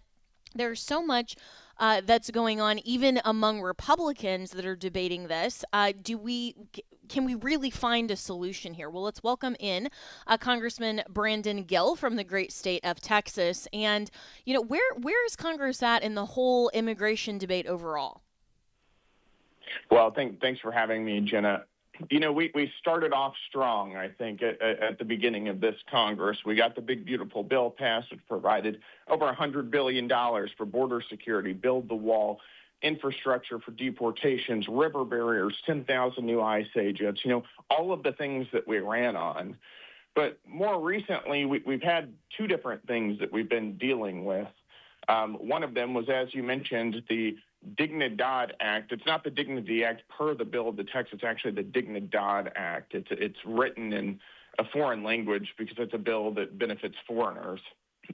there's so much that's going on, even among Republicans that are debating this. Can we really find a solution here? Well, let's welcome in Congressman Brandon Gill from the great state of Texas. And, where is Congress at in the whole immigration debate overall? Well, thanks for having me, Jenna. We started off strong, I think, at the beginning of this Congress. We got the big, beautiful bill passed, which provided over $100 billion for border security, build the wall, infrastructure for deportations, river barriers, 10,000 new ICE agents, all of the things that we ran on. But more recently, we've had 2 different things that we've been dealing with. One of them was, as you mentioned, the Dignidad Act. It's not the Dignity Act per the bill of the text. It's actually the Dignidad Act. It's written in a foreign language because it's a bill that benefits foreigners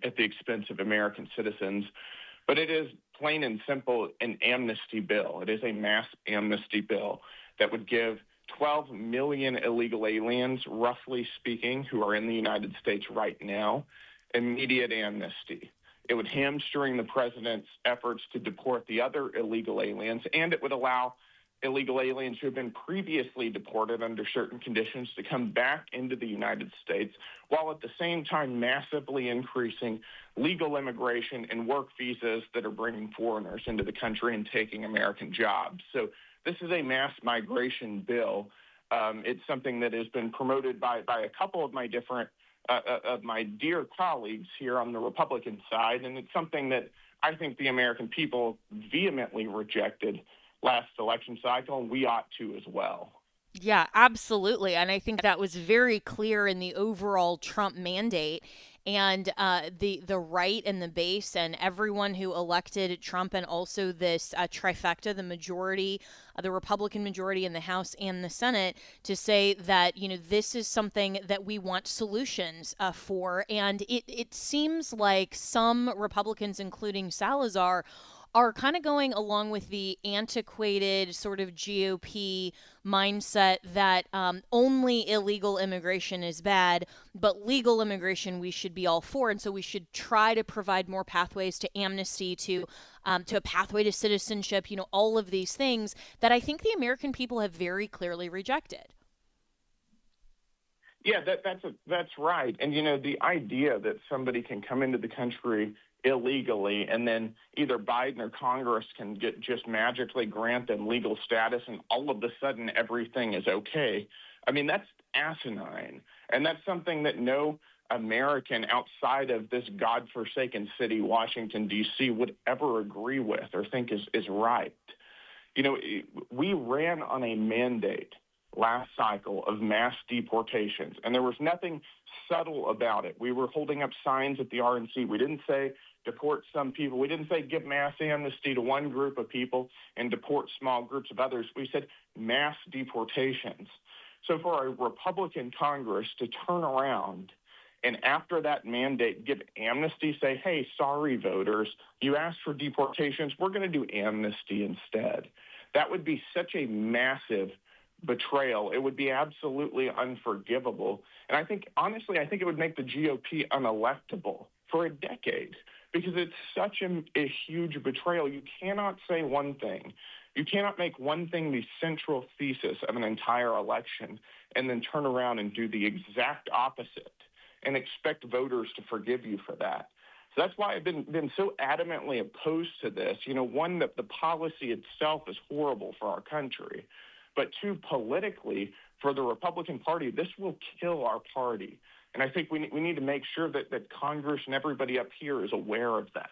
at the expense of American citizens. But it is plain and simple an amnesty bill. It is a mass amnesty bill that would give 12 million illegal aliens, roughly speaking, who are in the United States right now, immediate amnesty. It would hamstring the president's efforts to deport the other illegal aliens, and it would allow illegal aliens who have been previously deported under certain conditions to come back into the United States, while at the same time massively increasing legal immigration and work visas that are bringing foreigners into the country and taking American jobs. So this is a mass migration bill. It's something that has been promoted by a couple of my different of my dear colleagues here on the Republican side, and it's something that I think the American people vehemently rejected last election cycle, and we ought to as well. Yeah, absolutely. And I think that was very clear in the overall Trump mandate. And the right and the base and everyone who elected Trump, and also this trifecta, the majority, the Republican majority in the House and the Senate, to say that, this is something that we want solutions for. And it seems like some Republicans, including Salazar, are kind of going along with the antiquated sort of GOP mindset that only illegal immigration is bad, but legal immigration we should be all for. And so we should try to provide more pathways to amnesty, to a pathway to citizenship, all of these things that I think the American people have very clearly rejected. Yeah, that's right. And, the idea that somebody can come into the country illegally and then either Biden or Congress can just magically grant them legal status and all of a sudden everything is okay. I mean, that's asinine. And that's something that no American outside of this godforsaken city, Washington, D.C., would ever agree with or think is right. We ran on a mandate last cycle of mass deportations, and there was nothing subtle about it. We were holding up signs at the RNC. We didn't say deport some people. We didn't say give mass amnesty to one group of people and deport small groups of others. We said mass deportations. So for a Republican Congress to turn around and after that mandate give amnesty, say, hey, sorry, voters, you asked for deportations, we're going to do amnesty instead. That would be such a massive betrayal. It would be absolutely unforgivable. And I think it would make the GOP unelectable for a decade because it's such a huge betrayal. You cannot say one thing. You cannot make one thing the central thesis of an entire election and then turn around and do the exact opposite and expect voters to forgive you for that. So that's why I've been so adamantly opposed to this. One, that the policy itself is horrible for our country. But two, politically, for the Republican Party, this will kill our party. And I think we need to make sure that Congress and everybody up here is aware of that.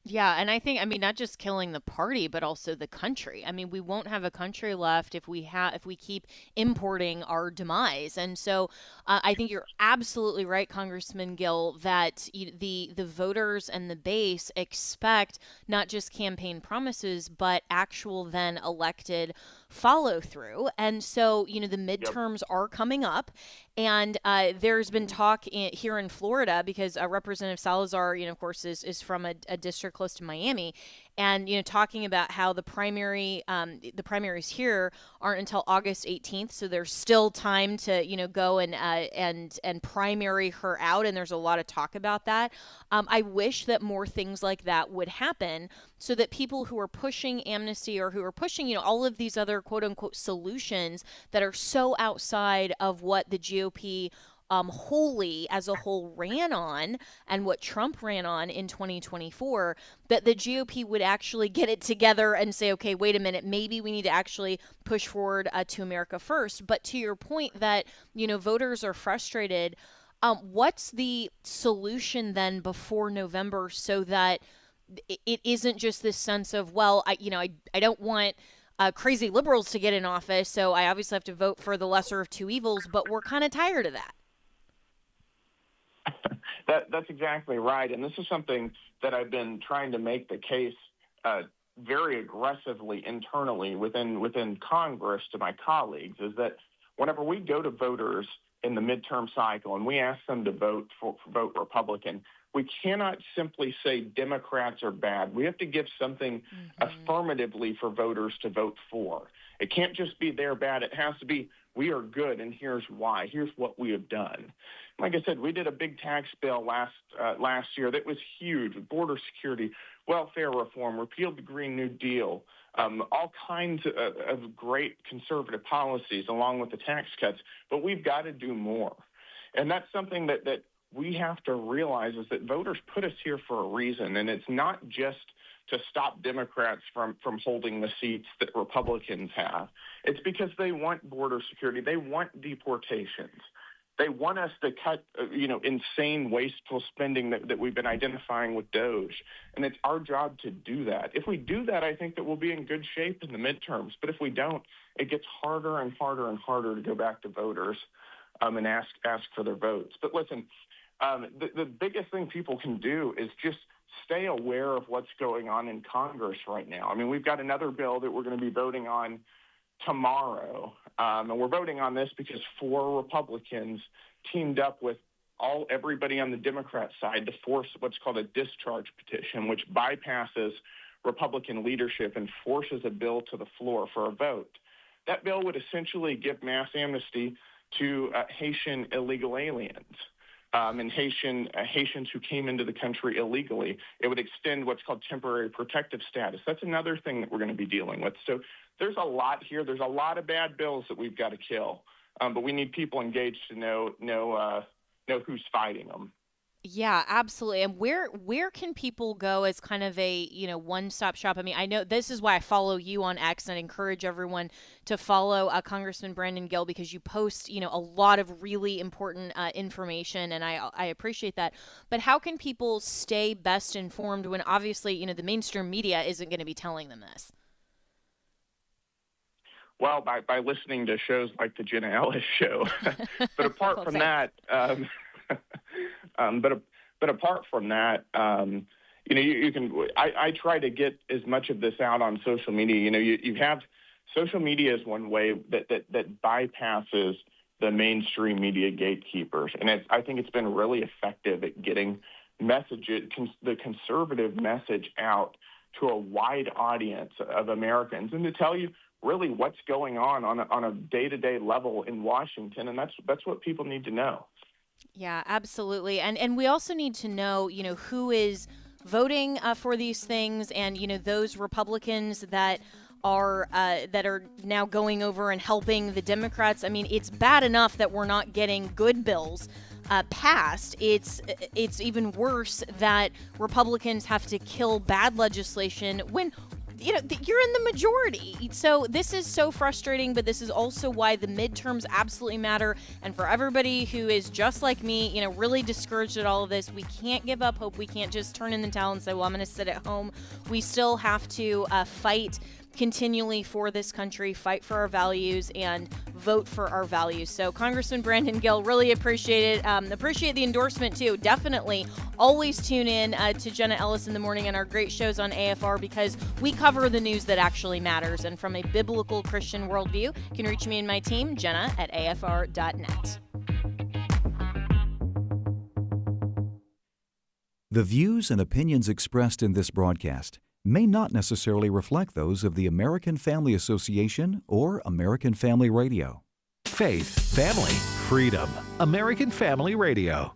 Yeah, and I think, not just killing the party, but also the country. We won't have a country left if we keep importing our demise. And so I think you're absolutely right, Congressman Gill, that the voters and the base expect not just campaign promises, but actual then elected follow through. And so, the midterms are coming up. And there's been talk here in Florida because Representative Salazar, of course, is from a district close to Miami, and talking about how the primaries here aren't until August 18th, so there's still time to go and primary her out, and there's a lot of talk about that. I wish that more things like that would happen, so that people who are pushing amnesty or who are pushing all of these other quote unquote solutions that are so outside of what the GOP wholly as a whole ran on and what Trump ran on in 2024, that the GOP would actually get it together and say, okay, wait a minute, maybe we need to actually push forward to America first. But to your point that, voters are frustrated, what's the solution then before November so that it isn't just this sense of, well, I don't want crazy liberals to get in office, so I obviously have to vote for the lesser of two evils, but we're kind of tired of that. That's exactly right. And this is something that I've been trying to make the case very aggressively internally within Congress to my colleagues is that whenever we go to voters in the midterm cycle and we ask them to vote Republican, we cannot simply say Democrats are bad. We have to give something affirmatively for voters to vote for. It can't just be they're bad. It has to be we are good, and here's why. Here's what we have done. Like I said, we did a big tax bill last year that was huge, with border security, welfare reform, repealed the Green New Deal, all kinds of great conservative policies along with the tax cuts. But we've got to do more. And that's something that we have to realize is that voters put us here for a reason, and it's not just to stop Democrats from holding the seats that Republicans have. It's because they want border security. They want deportations. They want us to cut, insane wasteful spending that we've been identifying with DOJ. And it's our job to do that. If we do that, I think that we'll be in good shape in the midterms. But if we don't, it gets harder and harder and harder to go back to voters and ask for their votes. But listen, the biggest thing people can do is just stay aware of what's going on in Congress right now. I mean, we've got another bill that we're going to be voting on tomorrow. And we're voting on this because 4 Republicans teamed up with everybody on the Democrat side to force what's called a discharge petition, which bypasses Republican leadership and forces a bill to the floor for a vote. That bill would essentially give mass amnesty to Haitian illegal aliens. And Haitians who came into the country illegally. It would extend what's called temporary protective status. That's another thing that we're going to be dealing with. So there's a lot here. There's a lot of bad bills that we've got to kill. But we need people engaged to know who's fighting them. Yeah, absolutely. And where can people go as kind of a, one-stop shop? I mean, I know this is why I follow you on X, and I encourage everyone to follow Congressman Brandon Gill, because you post, a lot of really important information, and I appreciate that. But how can people stay best informed when obviously, the mainstream media isn't going to be telling them this? Well, by listening to shows like the Jenna Ellis show. But apart from that, but apart from that, you can. I try to get as much of this out on social media. You have social media is one way that bypasses the mainstream media gatekeepers, and I think it's been really effective at getting the conservative message out to a wide audience of Americans, and to tell you really what's going on a day-to-day level in Washington, and that's what people need to know. Yeah, absolutely. And we also need to know, who is voting for these things, and, those Republicans that are now going over and helping the Democrats. I mean, it's bad enough that we're not getting good bills passed. It's even worse that Republicans have to kill bad legislation when you're in the majority. So this is so frustrating, but this is also why the midterms absolutely matter. And for everybody who is just like me, really discouraged at all of this, we can't give up hope. We can't just turn in the towel and say, well, I'm going to sit at home. We still have to fight continually for this country, fight for our values, and vote for our values. So Congressman Brandon Gill, really appreciate it. Appreciate the endorsement too. Definitely always tune in to Jenna Ellis in the morning and our great shows on AFR, because we cover the news that actually matters. And from a biblical Christian worldview, you can reach me and my team, Jenna at afr.net. The views and opinions expressed in this broadcast may not necessarily reflect those of the American Family Association or American Family Radio. Faith, family, freedom. American Family Radio.